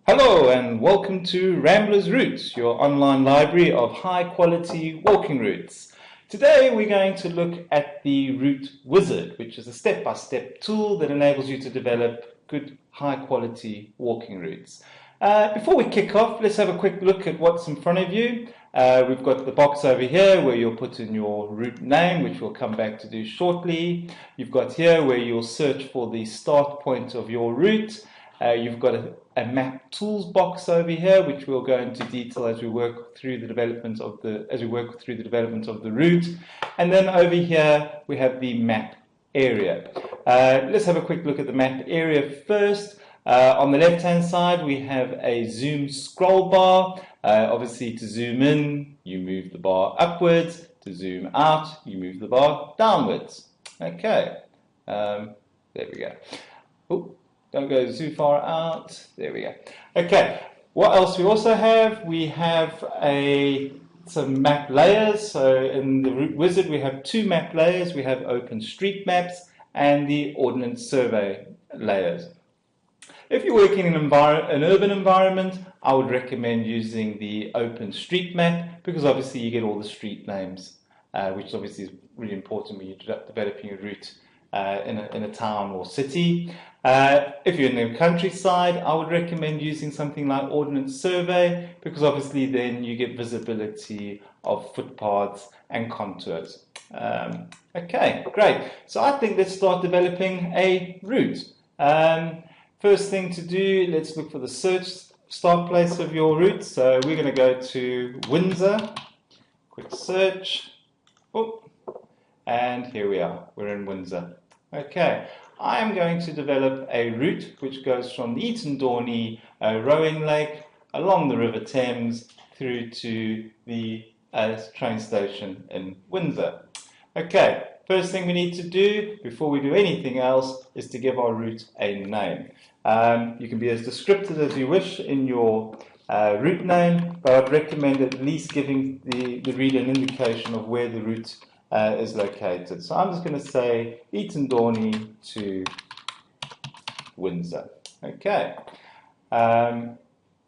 Hello and welcome to Ramblers Routes, your online library of high quality walking routes. Today we're going to look at the Route Wizard, which is a step-by-step tool that enables you to develop good high quality walking routes. Before we kick off, let's have a quick look at what's in front of you. We've got the box over here where you'll put in your route name, which we'll come back to do shortly. You've got here where you'll search for the start point of your route. You've got a map tools box over here, which we'll go into detail as we work through the development of the route. And then over here we have the map area. Let's have a quick look at the map area first. On the left-hand side, we have a zoom scroll bar. Obviously, to zoom in, you move the bar upwards. To zoom out, you move the bar downwards. Okay, there we go. Ooh. Don't go too far out. There we go. Okay, what else we also have? We have some map layers. So in the Route Wizard, we have two map layers. We have Open Street Maps and the Ordnance Survey layers. If you're working in an urban environment, I would recommend using the Open Street Map because obviously you get all the street names, which obviously is really important when you're developing a route in a town or city. If you're in the countryside, I would recommend using something like Ordnance Survey because obviously then you get visibility of footpaths and contours. Okay, great. So I think let's start developing a route. First thing to do, let's look for the search start place of your route. So we're going to go to Windsor, quick search, and here we are, we're in Windsor. Okay, I am going to develop a route which goes from the Eton Dorney rowing lake along the River Thames through to the train station in Windsor. Okay, first thing we need to do before we do anything else is to give our route a name. You can be as descriptive as you wish in your route name, but I'd recommend at least giving the reader an indication of where the route is located. So I'm just going to say Eton Dorney to Windsor. Okay. I'm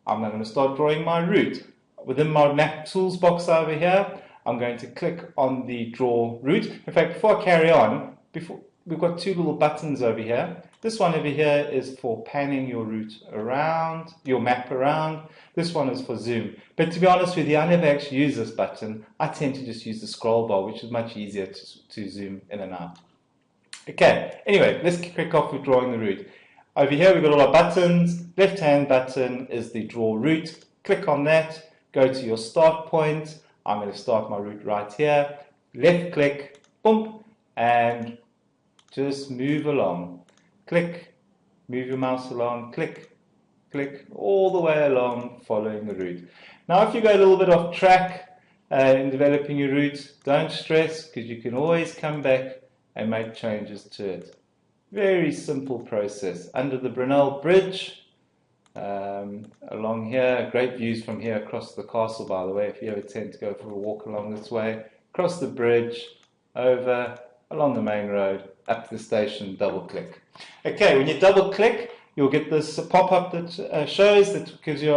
now going to start drawing my route. Within my map tools box over here, I'm going to click on the draw route. In fact, before I carry on, we've got two little buttons over here. This one over here is for panning your route around, your map around. This one is for zoom. But to be honest with you, I never actually use this button. I tend to just use the scroll bar, which is much easier to zoom in and out. Okay, anyway, let's kick off with drawing the route. Over here we've got all our buttons. Left-hand button is the draw route. Click on that, go to your start point. I'm going to start my route right here. Left click, boom, and just move along. Click, move your mouse along, click, click, all the way along following the route. Now if you go a little bit off track in developing your route, don't stress because you can always come back and make changes to it. Very simple process. Under the Brunel Bridge, along here, great views from here across the castle by the way, if you ever tend to go for a walk along this way, across the bridge, over, along the main road, up to the station, double click. Okay, when you double click, you'll get this pop-up that shows, that gives you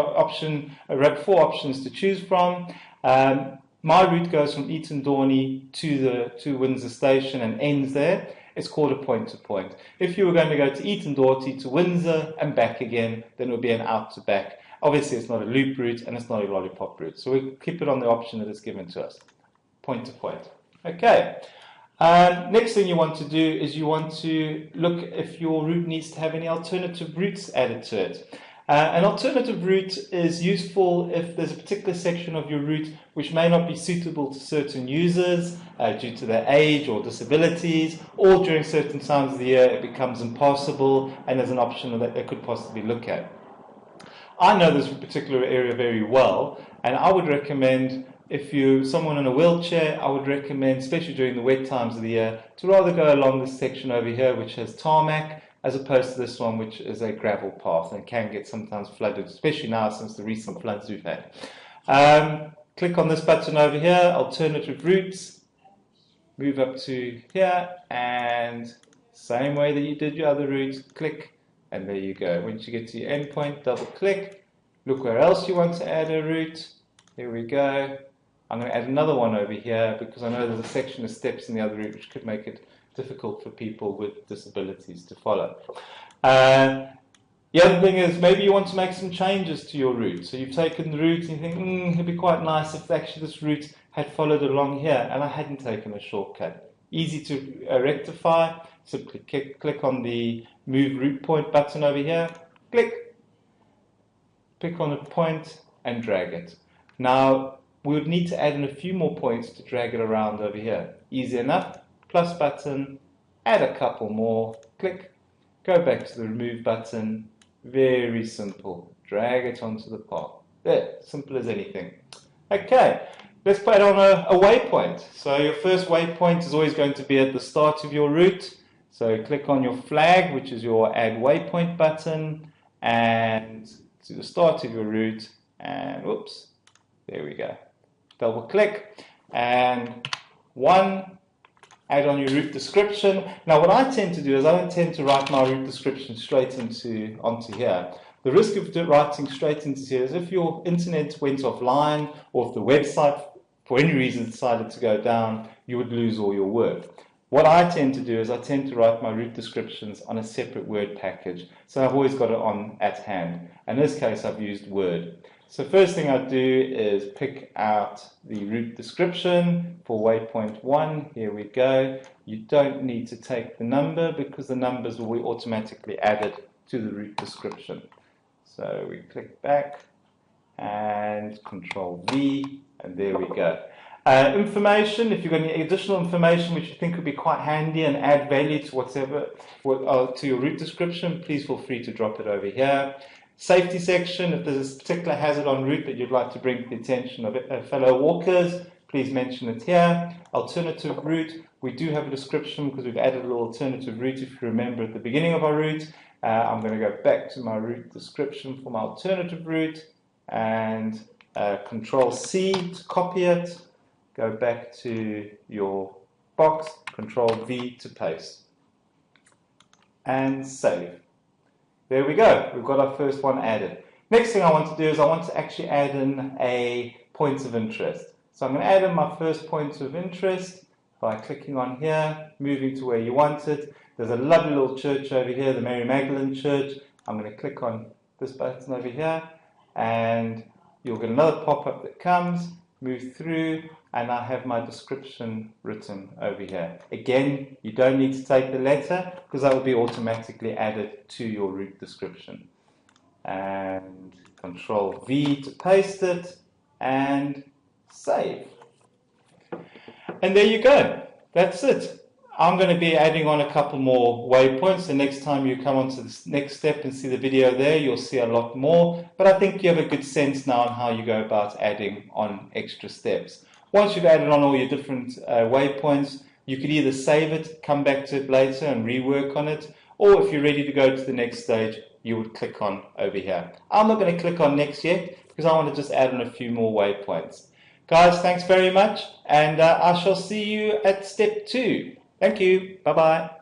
four options to choose from. My route goes from Eton Dorney to Windsor Station and ends there. It's called a point-to-point. If you were going to go to Eton Dorney to Windsor and back again, then it would be an out-to-back. Obviously, it's not a loop route and it's not a lollipop route, so we keep it on the option that is given to us. Point-to-point. Okay. Next thing you want to do is you want to look if your route needs to have any alternative routes added to it. An alternative route is useful if there's a particular section of your route which may not be suitable to certain users due to their age or disabilities, or during certain times of the year it becomes impassable and there's an option that they could possibly look at. I know this particular area very well, and I would recommend, if you're someone in a wheelchair, I would recommend, especially during the wet times of the year, to rather go along this section over here which has tarmac, as opposed to this one which is a gravel path and can get sometimes flooded, especially now since the recent floods we've had. Click on this button over here, alternative routes, move up to here, and same way that you did your other routes, click, and there you go. Once you get to your endpoint, double click, Look where else you want to add a route. Here we go. I'm going to add another one over here because I know there's a section of steps in the other route which could make it difficult for people with disabilities to follow. The other thing is maybe you want to make some changes to your route. So you've taken the route and you think, it'd be quite nice if actually this route had followed along here and I hadn't taken a shortcut. Easy to rectify. Simply click on the Move Route Point button over here. Click. Pick on a point and drag it. Now, we would need to add in a few more points to drag it around over here. Easy enough. Plus button. Add a couple more. Click. Go back to the Remove button. Very simple. Drag it onto the path. There, simple as anything. Okay, let's put on a waypoint. So your first waypoint is always going to be at the start of your route. So click on your flag, which is your Add Waypoint button, and to the start of your route, and whoops, there we go. Double click, and add on your route description. Now what I tend to do is I don't tend to write my route description straight onto here. The risk of writing straight into here is if your internet went offline or if the website for any reason decided to go down, you would lose all your work. What I tend to do is I tend to write my route descriptions on a separate Word package. So I've always got it on at hand. In this case I've used Word. So first thing I do is pick out the route description for waypoint 1. Here we go. You don't need to take the number because the numbers will be automatically added to the route description. So we click back and Control V, and there we go. Information, if you've got any additional information which you think would be quite handy and add value to to your route description, please feel free to drop it over here. Safety section, if there's a particular hazard en route that you'd like to bring to the attention of fellow walkers, please mention it here. Alternative route, we do have a description because we've added a little alternative route if you remember at the beginning of our route. I'm going to go back to my route description for my alternative route and Control C to copy it. Go back to your box, Control V to paste. And save. There we go, we've got our first one added. Next thing I want to do is I want to actually add in a point of interest. So I'm going to add in my first point of interest by clicking on here, moving to where you want it. There's a lovely little church over here, the Mary Magdalene Church. I'm going to click on this button over here and you'll get another pop-up that comes, move through, and I have my description written over here. Again, you don't need to take the letter because that will be automatically added to your route description. And Control V to paste it and save. And there you go. That's it. I'm going to be adding on a couple more waypoints. The next time you come on to this next step and see the video there, you'll see a lot more. But I think you have a good sense now on how you go about adding on extra steps. Once you've added on all your different waypoints, you could either save it, come back to it later and rework on it, or if you're ready to go to the next stage, you would click on over here. I'm not going to click on next yet because I want to just add on a few more waypoints. Guys, thanks very much, and I shall see you at step 2. Thank you. Bye-bye.